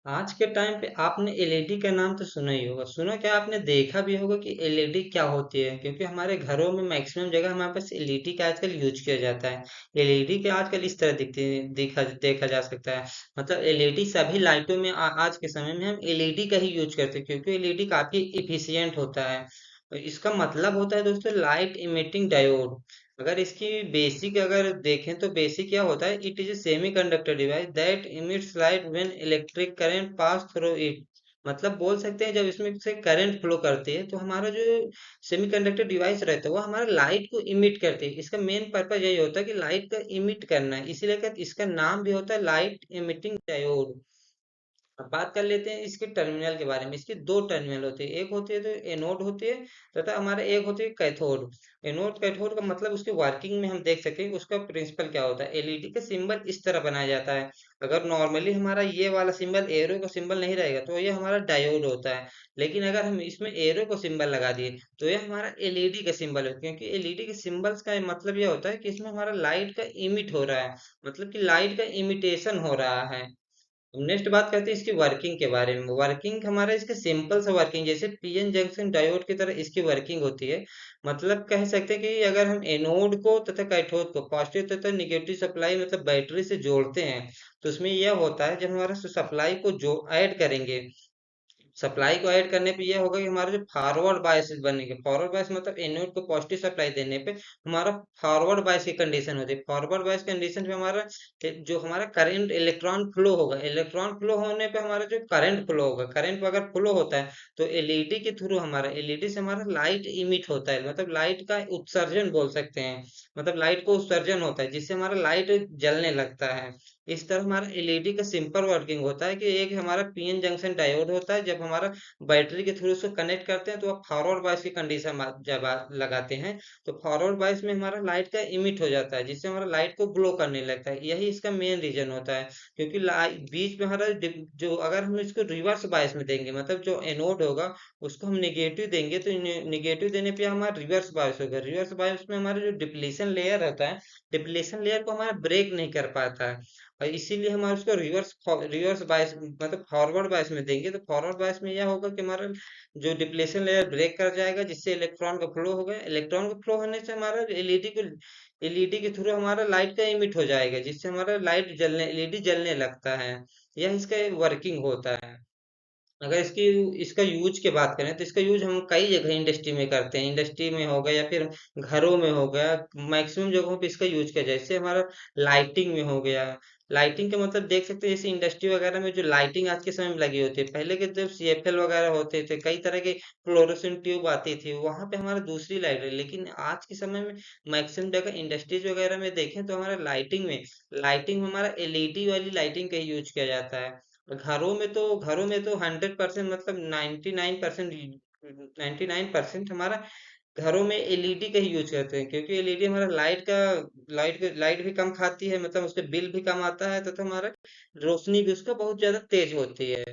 आज के टाइम पे आपने एलईडी का नाम तो सुना ही होगा। सुना क्या, आपने देखा भी होगा कि एलईडी क्या होती है, क्योंकि हमारे घरों में मैक्सिमम जगह हमारे पास एलईडी का आजकल यूज किया जाता है। एलईडी के आजकल इस तरह दिखती है, देखा जा सकता है। मतलब एलईडी सभी लाइटों में आज के समय में हम एलईडी का ही यूज करते हैं, क्योंकि एलईडी काफी इफिशियंट होता है। और इसका मतलब होता है दोस्तों लाइट इमिटिंग डायोड। अगर इसकी बेसिक अगर देखें तो बेसिक क्या होता है, it is a semi conductor device that emits light when electric current pass through it. मतलब बोल सकते हैं जब इसमें से करंट फ्लो करती है तो हमारा जो सेमीकंडक्टर डिवाइस रहता है वो हमारा लाइट को इमिट करती है। इसका मेन पर्पज यही होता है कि लाइट का इमिट करना है, इसीलिए इसका नाम भी होता है लाइट इमिटिंग डायोड। अब बात कर लेते हैं इसके टर्मिनल के बारे में। इसके दो टर्मिनल होते हैं, एक होती है तो एनोड होती है तथा हमारे एक होती है कैथोड। एनोड कैथोड का मतलब उसकी वर्किंग में हम देख सकते हैं उसका प्रिंसिपल क्या होता है। एलईडी का सिंबल इस तरह बनाया जाता है। अगर नॉर्मली हमारा ये वाला सिंबल एरो का सिंबल नहीं रहेगा तो ये हमारा डायोड होता है। लेकिन अगर हम इसमें एरो को सिंबल लगा दिए तो ये हमारा एलईडी का सिंबल है, क्योंकि एलईडी के सिंबल्स का मतलब ये होता है कि इसमें हमारा लाइट का इमिट हो रहा है, मतलब कि लाइट का इमिटेशन हो रहा है। नेक्स्ट बात करते हैं इसकी वर्किंग के बारे में। वर्किंग हमारा इसका सिंपल सा वर्किंग जैसे पीएन जंक्शन डायोड की तरह इसकी वर्किंग होती है। मतलब कह सकते हैं कि अगर हम एनोड को तथा कैथोड को पॉजिटिव तथा निगेटिव सप्लाई मतलब बैटरी से जोड़ते हैं तो उसमें यह होता है जब हमारा सप्लाई को जो ऐड करेंगे, सप्लाई को ऐड करने पे ये होगा कि हमारा जो फॉरवर्ड बायस बनेगा। फॉरवर्ड बायस मतलब एनोड को पॉजिटिव सप्लाई देने पे हमारा फॉरवर्ड बायस की कंडीशन होती है। फॉरवर्ड बायस कंडीशन पे हमारा जो हमारा करंट इलेक्ट्रॉन फ्लो होगा, इलेक्ट्रॉन फ्लो होने पे हमारा जो करंट फ्लो होगा, करंट अगर फ्लो होता है तो एलईडी के थ्रू हमारा एलईडी से हमारा लाइट इमिट होता है, मतलब लाइट का उत्सर्जन बोल सकते हैं। मतलब लाइट को उत्सर्जन होता है जिससे हमारा लाइट जलने लगता है। इस तरह हमारा एलईडी का सिंपल वर्किंग होता है कि एक हमारा पीएन जंक्शन डायोड होता है, जब हमारा बैटरी के थ्रू उसको कनेक्ट करते हैं तो आप फॉरवर्ड बायस की कंडीशन जब आप लगाते हैं तो फॉरवर्ड बायस में हमारा लाइट का इमिट हो जाता है जिससे हमारा लाइट को ग्लो करने लगता है। यही इसका मेन रीजन होता है। क्योंकि बीच में हमारा जो अगर हम इसको रिवर्स बायस में देंगे, मतलब जो एनोड होगा उसको हम निगेटिव देंगे तो निगेटिव देने पे हमारा रिवर्स बायस होगा। रिवर्स बायस में हमारा जो डिप्लीशन लेयर रहता है, डिप्लीशन लेयर को हमारा ब्रेक नहीं कर पाता है। और इसीलिए हमारे उसको रिवर्स बायस मतलब फॉरवर्ड बायस में देंगे तो फॉरवर्ड बायस में यह होगा कि हमारा जो डिप्लेशन लेयर ब्रेक कर जाएगा जिससे इलेक्ट्रॉन का फ्लो होगा। इलेक्ट्रॉन का फ्लो होने से हमारा एलईडी के थ्रू हमारा लाइट का इमिट हो जाएगा जिससे हमारा लाइट जलने एलईडी जलने लगता है। यह इसका वर्किंग होता है। अगर इसकी इसका यूज की बात करें तो इसका यूज हम कई जगह इंडस्ट्री में करते हैं। इंडस्ट्री में हो गया या फिर घरों में हो गया, मैक्सिमम जगहों पे इसका यूज किया जाए। जैसे हमारा लाइटिंग में हो गया। लाइटिंग का मतलब देख सकते हैं जैसे इंडस्ट्री वगैरह में जो लाइटिंग आज के समय में लगी होती है, पहले के जब सीएफएल वगैरह होते थे कई तरह के फ्लोरोसेंट ट्यूब आती थी वहां पे हमारा दूसरी लाइट है। लेकिन आज के समय में मैक्सिमम जगह इंडस्ट्रीज वगैरह में देखें तो हमारा लाइटिंग में हमारा एलईडी वाली लाइटिंग का यूज किया जाता है। घरों में तो 100% मतलब 99% हमारा घरों में एलईडी का ही यूज करते हैं, क्योंकि एलईडी हमारा लाइट भी कम खाती है, मतलब उसके बिल भी कम आता है तथा हमारा रोशनी भी उसका बहुत ज्यादा तेज होती है।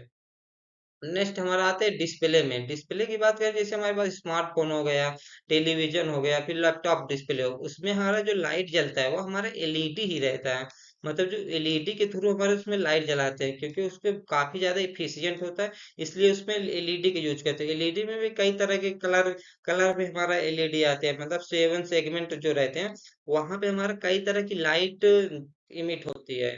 नेक्स्ट हमारा आता है डिस्प्ले में। डिस्प्ले की बात करें जैसे हमारे पास स्मार्टफोन हो गया, टेलीविजन हो गया, फिर लैपटॉप डिस्प्ले हो, उसमें हमारा जो लाइट जलता है वो हमारा एलईडी ही रहता है। मतलब जो एलईडी के थ्रू हमारे उसमें लाइट जलाते हैं, क्योंकि उसके काफी ज्यादा इफिशियंट होता है इसलिए उसमें एलईडी का यूज करते हैं। एलईडी में भी कई तरह के कलर कलर में हमारा एलईडी आते हैं, मतलब 7 सेगमेंट जो रहते हैं वहां पे हमारा कई तरह की लाइट इमिट होती है।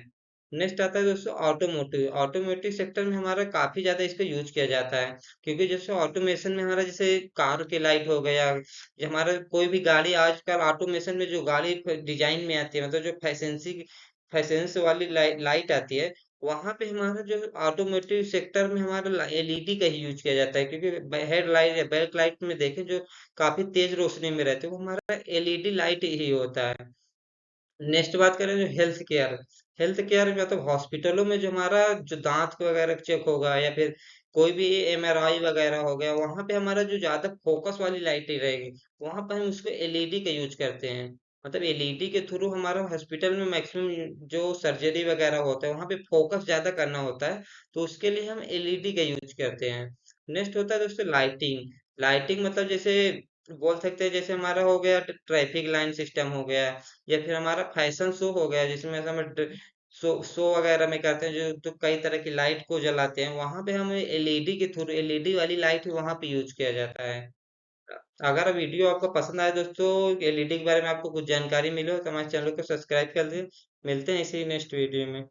नेक्स्ट आता है दोस्तों ऑटोमोटिव। ऑटोमोटिव सेक्टर में हमारा काफी ज्यादा इसका यूज किया जाता है, क्योंकि जैसे ऑटोमेशन में हमारा जैसे कार के लाइट हो गया, जो हमारा कोई भी गाड़ी आजकल ऑटोमेशन में जो गाड़ी डिजाइन में आती है, मतलब जो फैशंस वाली लाइट आती है, वहां पे हमारा जो ऑटोमोटिव सेक्टर में हमारा एलईडी का ही यूज किया जाता है। क्योंकि हेड लाइट या बैक लाइट में देखें जो काफी तेज रोशनी में रहते हैं वो हमारा एलईडी लाइट ही होता है। नेक्स्ट बात करें जो हेल्थ केयर मतलब हॉस्पिटलों में जो हमारा जो दांत वगैरह चेक होगा या फिर कोई भी एमआरआई वगैरह हो गया, वहां पे हमारा जो ज्यादा फोकस वाली लाइटें रहेगी वहां पे हम उसको एलईडी का यूज करते हैं। मतलब एलईडी के थ्रू हमारा हॉस्पिटल में मैक्सिमम जो सर्जरी वगैरह होता है वहां पे फोकस ज्यादा करना होता है, तो उसके लिए हम एलईडी का यूज करते हैं। नेक्स्ट होता है दोस्तों लाइटिंग। लाइटिंग मतलब जैसे बोल सकते हैं जैसे हमारा हो गया ट्रैफिक लाइन सिस्टम हो गया, या फिर हमारा फैशन शो हो गया जिसमें से हमें शो वगैरह में करते हैं, जो तो कई तरह की लाइट को जलाते हैं, वहां पे हमें एलईडी के थ्रू, एलईडी वाली लाइट वहां पे यूज किया जाता है। अगर वीडियो आपको पसंद आए दोस्तों, एलईडी के बारे में आपको कुछ जानकारी मिले हो, तो हमारे चैनल को सब्सक्राइब कर दीजिए। मिलते हैं इसी नेक्स्ट वीडियो में।